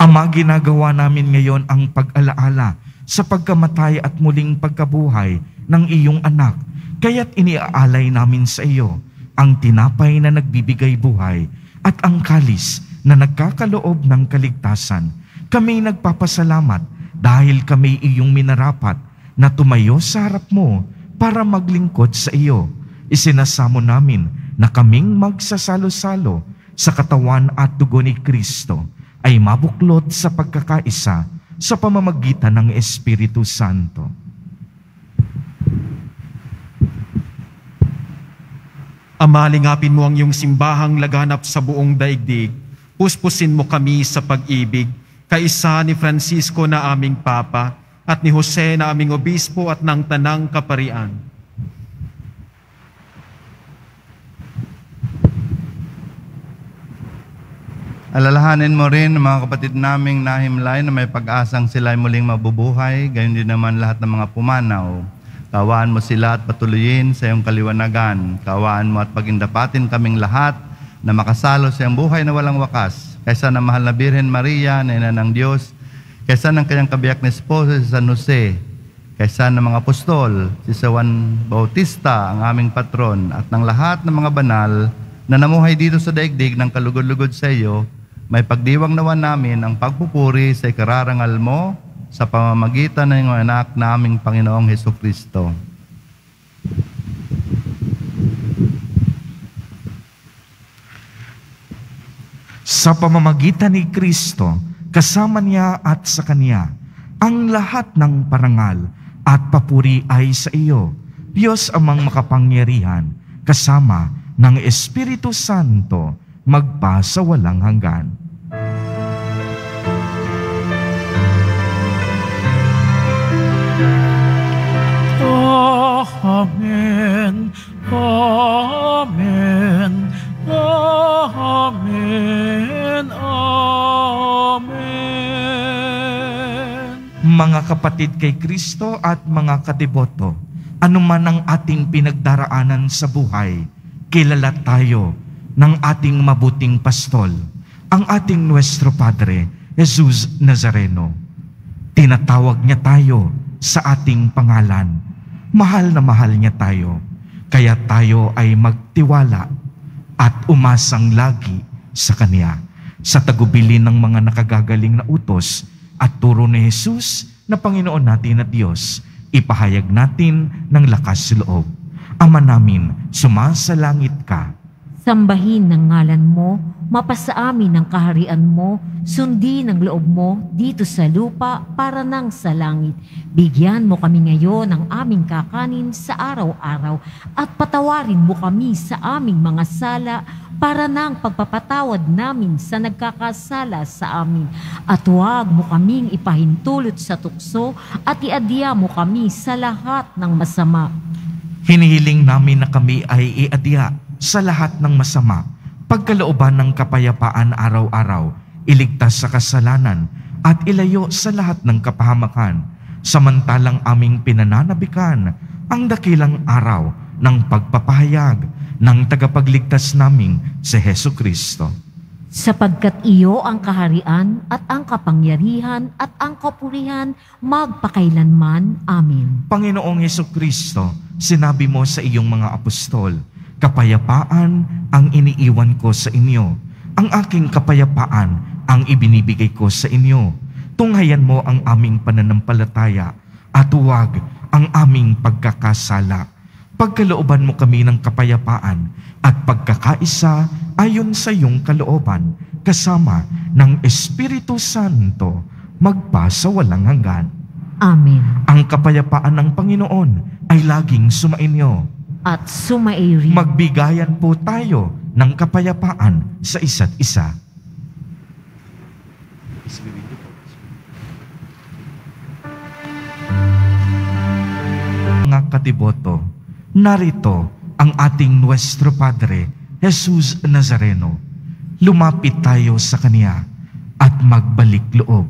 Ama, ginagawa namin ngayon ang pag-alaala sa pagkamatay at muling pagkabuhay ng iyong anak. Kaya't iniaalay namin sa iyo ang tinapay na nagbibigay buhay at ang kalis na nagkakaloob ng kaligtasan. Kami nagpapasalamat dahil kami iyong minarapat na tumayo sa harap mo para maglingkod sa iyo. Isinasamo namin na kaming magsasalo-salo sa katawan at dugo ni Kristo ay mabuklod sa pagkakaisa sa pamamagitan ng Espiritu Santo. Ama, lingapin mo ang iyong simbahang laganap sa buong daigdig. Puspusin mo kami sa pag-ibig, kaisa ni Francisco na aming Papa, at ni Jose na aming Obispo at ng Tanang Kaparian. Alalahanin mo rin ang mga kapatid naming nahimlay na may pag-asang sila ay muling mabubuhay, gayon din naman lahat ng mga pumanaw. Kawaan mo sila at patuloyin sa iyong kaliwanagan. Kawaan mo at pagindapatin kaming lahat na makasalo sa iyong buhay na walang wakas. Kaysa ng mahal na Birhen Maria, na ina ng Diyos, kaysa ng kanyang kabiyak na esposo si San Jose, kaysa ng mga apostol, si Juan Bautista, ang aming patron, at ng lahat ng mga banal na namuhay dito sa daigdig ng kalugod-lugod sa iyo, may pagdiwang nawa namin ang pagpupuri sa ikararangal mo sa pamamagitan ng iyong anak na aming Panginoong Hesukristo. Sa pamamagitan ni Kristo, kasama niya at sa Kanya, ang lahat ng parangal at papuri ay sa iyo, Diyos amang makapangyarihan, kasama ng Espiritu Santo, magpa sa walang hanggan. Amen. Amen. Amen. Amen. Mga kapatid kay Kristo at mga kadeboto, anuman ang ating pinagdaraanan sa buhay, kilala tayo ng ating mabuting pastol, ang ating Nuestro Padre, Jesus Nazareno. Tinatawag niya tayo sa ating pangalan. Mahal na mahal niya tayo, kaya tayo ay magtiwala at umasang lagi sa Kanya. Sa tagubilin ng mga nakagagaling na utos at turo ni Jesus na Panginoon natin at Diyos, ipahayag natin ng lakas loob. Ama namin, sumasalangit ka. Sambahin ng ngalan mo, mapasa amin ang kaharian mo, sundin ang loob mo dito sa lupa para nang sa langit. Bigyan mo kami ngayon ng aming kakanin sa araw-araw at patawarin mo kami sa aming mga sala para nang pagpapatawad namin sa nagkakasala sa amin. At huwag mo kaming ipahintulot sa tukso at iadya mo kami sa lahat ng masama. Hinihiling namin na kami ay iadya sa lahat ng masama, pagkalooban ng kapayapaan araw-araw, iligtas sa kasalanan, at ilayo sa lahat ng kapahamakan, samantalang aming pinananabikan ang dakilang araw ng pagpapahayag ng tagapagligtas naming si Hesukristo. Sapagkat iyo ang kaharian at ang kapangyarihan at ang kapurihan magpakailanman. Amen. Panginoong Hesukristo, sinabi mo sa iyong mga apostol, kapayapaan ang iniiwan ko sa inyo. Ang aking kapayapaan ang ibinibigay ko sa inyo. Tunghayan mo ang aming pananampalataya at huwag ang aming pagkakasala. Pagkalooban mo kami ng kapayapaan at pagkakaisa ayon sa iyong kalooban, kasama ng Espiritu Santo, magpa sa walang hanggan. Amen. Ang kapayapaan ng Panginoon ay laging sumainyo. at sumairin. Magbigayan po tayo ng kapayapaan sa isa't isa. Mga kadiboto, narito ang ating Nuestro Padre, Jesus Nazareno. Lumapit tayo sa Kanya at magbalik loob.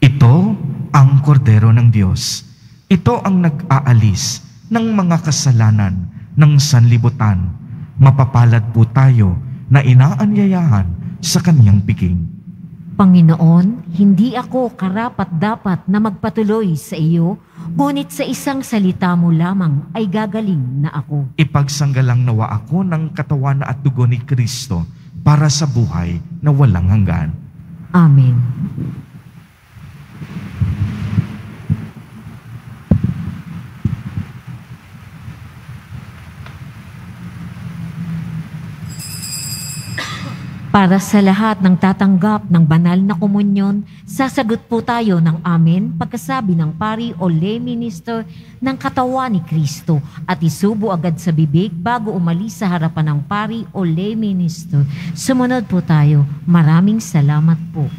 Ito ang kordero ng Diyos. Ito ang nag-aalis ng mga kasalanan ng sanlibutan. Mapapalad po tayo na inaanyayahan sa Kanyang piging. Panginoon, hindi ako karapat-dapat na magpatuloy sa iyo, ngunit sa isang salita mo lamang ay gagaling na ako. Ipagsanggalang nawa ako ng katawan at dugo ni Kristo para sa buhay na walang hanggan. Amen. Para sa lahat ng tatanggap ng banal na komunyon, sasagot po tayo ng amen pagkasabi ng pari o lay minister ng katawan ni Kristo at isubo agad sa bibig bago umalis sa harapan ng pari o lay minister. Sumunod po tayo. Maraming salamat po.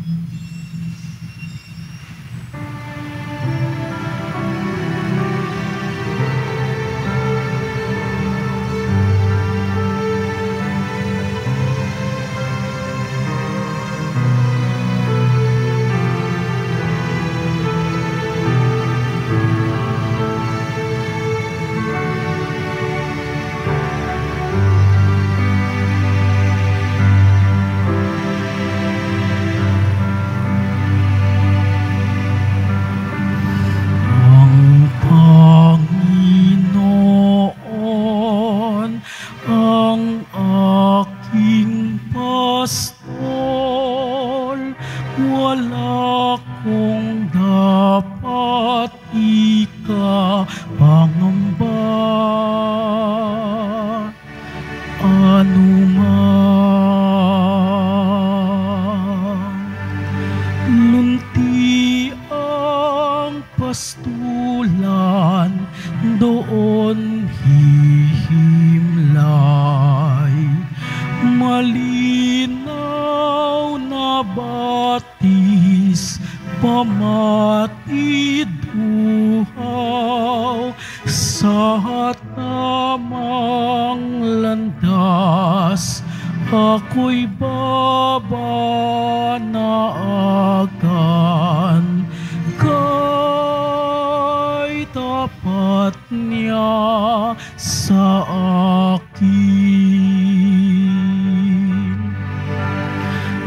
Ako'y babanaagan kay tapat niya sa akin.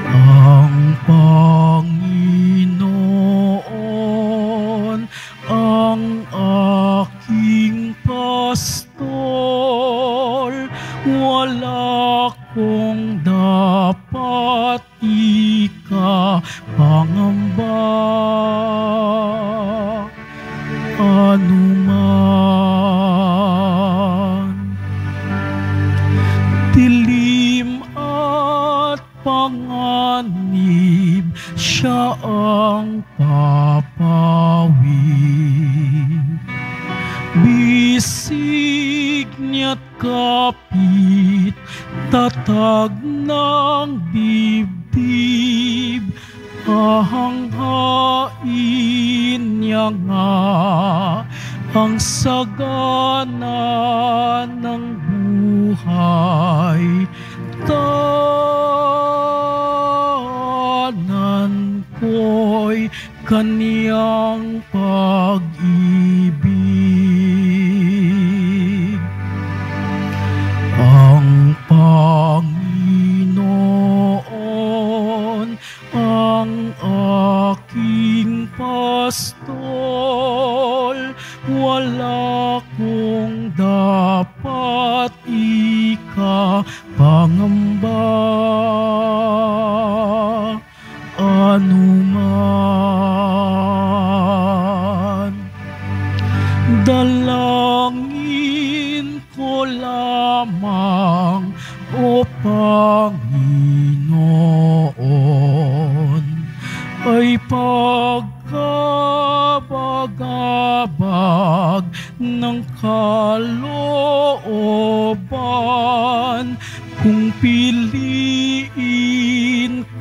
Ang Panginoon ang aking pastol, wala kung dapat ikapangamba. Anuman dilim at panganib, siya ang papawid. Bisig niya't kapit, tatag ng dibdib, ahanghain niya nga ang sagana ng buhay. Tanan ko'y kaniyang pag-ibig. Ang Panginoon ang aking pastol, wala kong dapat ikapangamba. Anuman dalangin ko lamang, O Panginoon, ay pagkabagabag ng kalooban, kung piliin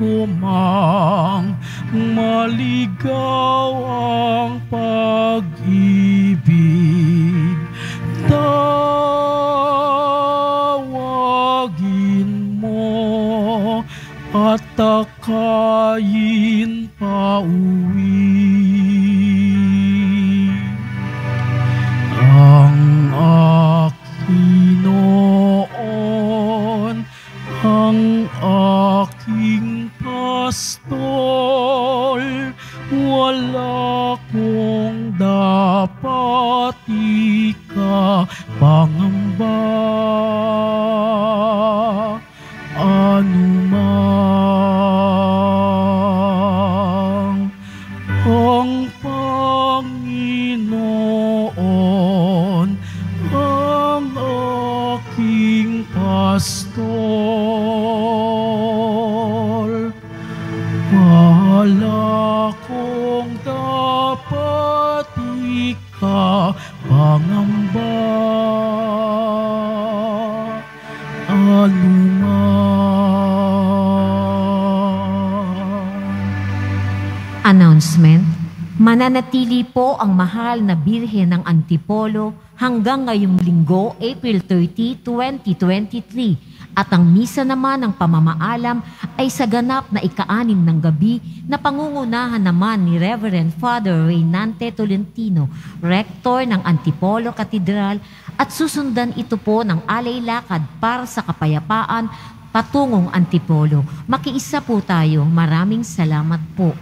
ko mang maligaw ang pag-ibig, tawagin mo at takayin pauwi. Ang aking noon, ang aking pastol, wala kong dapat ikapangamba. Anumang ang Panginoon, ang aking pastol, wala kong dapat ikapangamba. Announcement, mananatili po ang mahal na Birhen ng Antipolo hanggang ngayong linggo, April 30, 2023. At ang misa naman ng pamamaalam ay sa ganap na ika-6 ng gabi na pangungunahan naman ni Reverend Father Reynante Tolentino, Rector ng Antipolo Cathedral, at susundan ito po ng alay-lakad para sa kapayapaan patungong Antipolo. Makiisa po tayo. Maraming salamat po.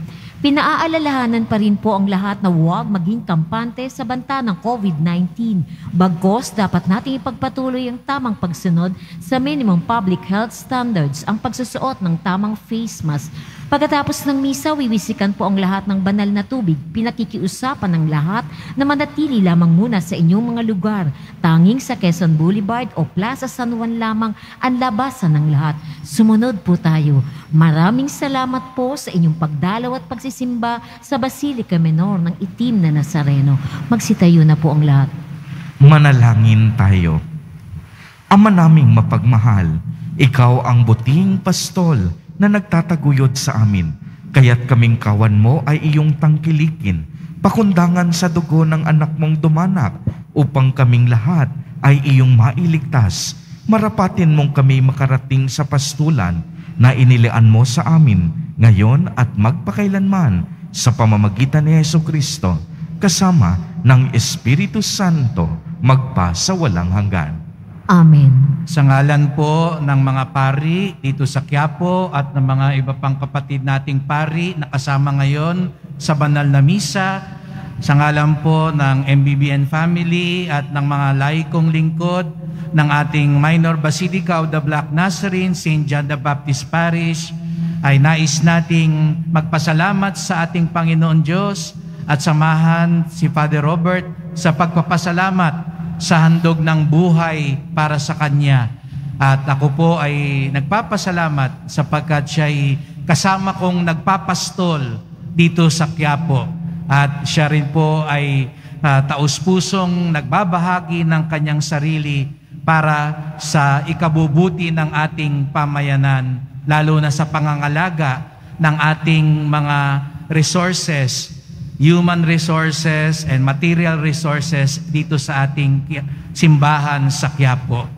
Pinaaalalahanan pa rin po ang lahat na huwag maging kampante sa banta ng COVID-19. Bagkus, dapat nating ipagpatuloy ang tamang pagsunod sa minimum public health standards, ang pagsusuot ng tamang face mask. Pagkatapos ng misa, wiwisikan po ang lahat ng banal na tubig. Pinakikiusapan ng lahat na manatili lamang muna sa inyong mga lugar. Tanging sa Quezon Boulevard o Plaza San Juan lamang ang labasan ng lahat. Sumunod po tayo. Maraming salamat po sa inyong pagdalaw at pagsisimba sa Basilica Menor ng Itim na Nazareno. Magsitayo na po ang lahat. Manalangin tayo. Ama naming mapagmahal, ikaw ang buting pastol na nagtataguyod sa amin, kaya't kaming kawan mo ay iyong tangkilikin, pakundangan sa dugo ng anak mong dumanak, upang kaming lahat ay iyong mailigtas. Marapatin mong kami makarating sa pastulan na inilian mo sa amin, ngayon at magpakailanman, sa pamamagitan ni Jesucristo, kasama ng Espiritu Santo, magpa sa walang hanggan. Amen. Sa ngalan po ng mga pari dito sa Quiapo at ng mga iba pang kapatid nating pari na kasama ngayon sa banal na misa, sa ngalan po ng MBBN family at ng mga laikong lingkod ng ating Minor Basilica of the Black Nazarene, St. John the Baptist Parish, ay nais nating magpasalamat sa ating Panginoon Diyos at samahan si Father Robert sa pagpapasalamat sa handog ng buhay para sa Kanya. At ako po ay nagpapasalamat sapagkat siya'y kasama kong nagpapastol dito sa Quiapo. At siya rin po ay taus-pusong nagbabahagi ng kanyang sarili para sa ikabubuti ng ating pamayanan, lalo na sa pangangalaga ng ating mga resources, human resources and material resources dito sa ating simbahan sa Quiapo.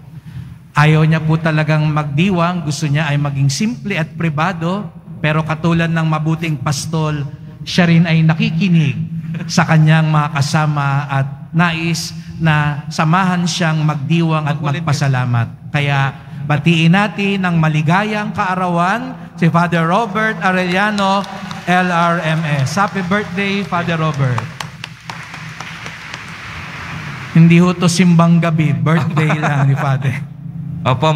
Ayaw niya po talagang magdiwang, gusto niya ay maging simple at pribado, pero katulad ng mabuting pastol, siya rin ay nakikinig sa kanyang mga kasama at nais na samahan siyang magdiwang at magpasalamat. Kaya batiin natin ng maligayang kaarawan si Father Robert Arellano, LRMS. Happy birthday, Father Robert. Hindi ho to simbang gabi, birthday lang ni Father. Opo,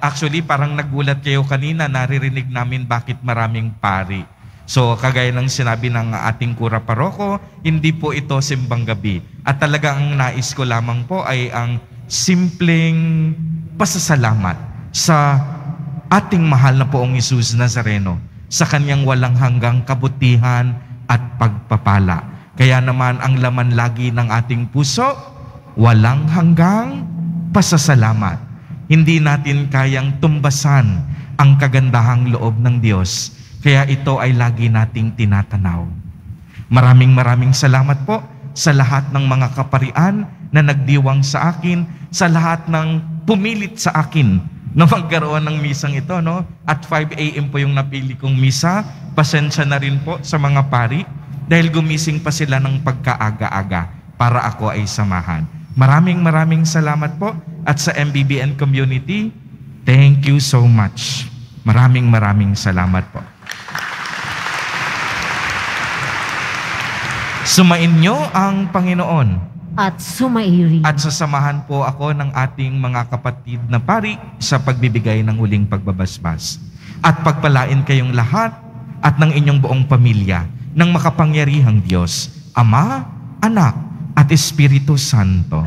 actually parang nagulat kayo kanina, naririnig namin bakit maraming pari. So kagaya ng sinabi ng ating kura paroko, hindi po ito simbang gabi. At talagang nais ko lamang po ay ang simpleng pasasalamat sa ating mahal na Poong Jesus Nazareno sa kanyang walang hanggang kabutihan at pagpapala. Kaya naman ang laman lagi ng ating puso walang hanggang pasasalamat. Hindi natin kayang tumbasan ang kagandahang loob ng Diyos, kaya ito ay lagi nating tinatanaw. Maraming salamat po sa lahat ng mga kaparian na nagdiwang sa akin, sa lahat ng pumilit sa akin na magkaroon ng misang ito, no? At 5 a.m. po yung napili kong misa. Pasensya na rin po sa mga pari dahil gumising pa sila ng pagkaaga-aga para ako ay samahan. Maraming salamat po. At sa MBBN community, thank you so much. Maraming salamat po. Sumainyo ang Panginoon. At sumairi. At sasamahan po ako ng ating mga kapatid na pari sa pagbibigay ng huling pagbabasbas. At pagpalain kayong lahat at ng inyong buong pamilya ng makapangyarihang Diyos, Ama, Anak, at Espiritu Santo.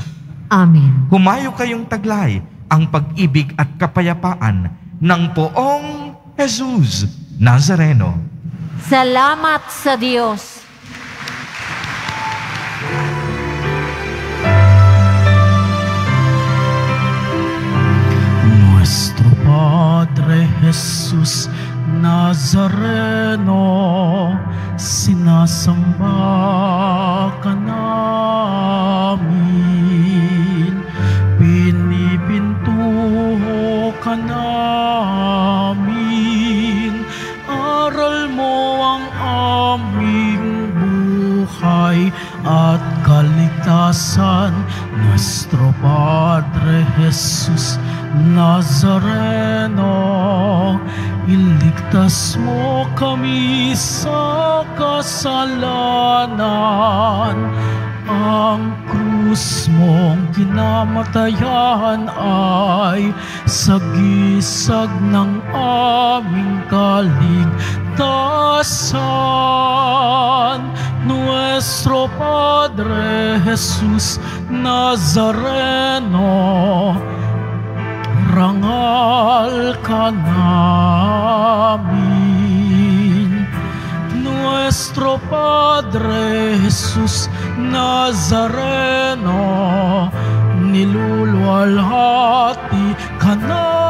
Amen. Humayo kayong taglay ang pag-ibig at kapayapaan ng Poong Jesus Nazareno. Salamat sa Diyos. Nuestro Padre Jesus Nazareno, sinasamba ka namin, pinipintuho ka namin, aral mo ang aming buhay at kaligtasan. Nuestro Padre Jesus Nazareno, iligtas mo kami sa kasalanan. Ang krus mong kinamatayan ay sagisag ng aming kaligtasan. Nuestro Padre Jesus Nazareno, rangal ka namin. Nuestro Padre Jesus Nazareno, niluluwalhati ka namin.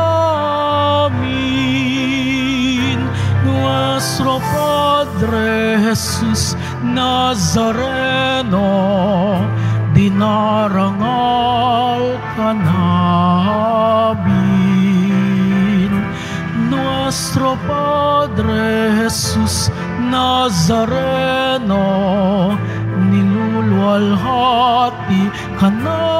Nuestro Padre Jesus Nazareno, dinarangal ka namin. Nuestro Padre Jesus Nazareno, niluluwalhati ka namin.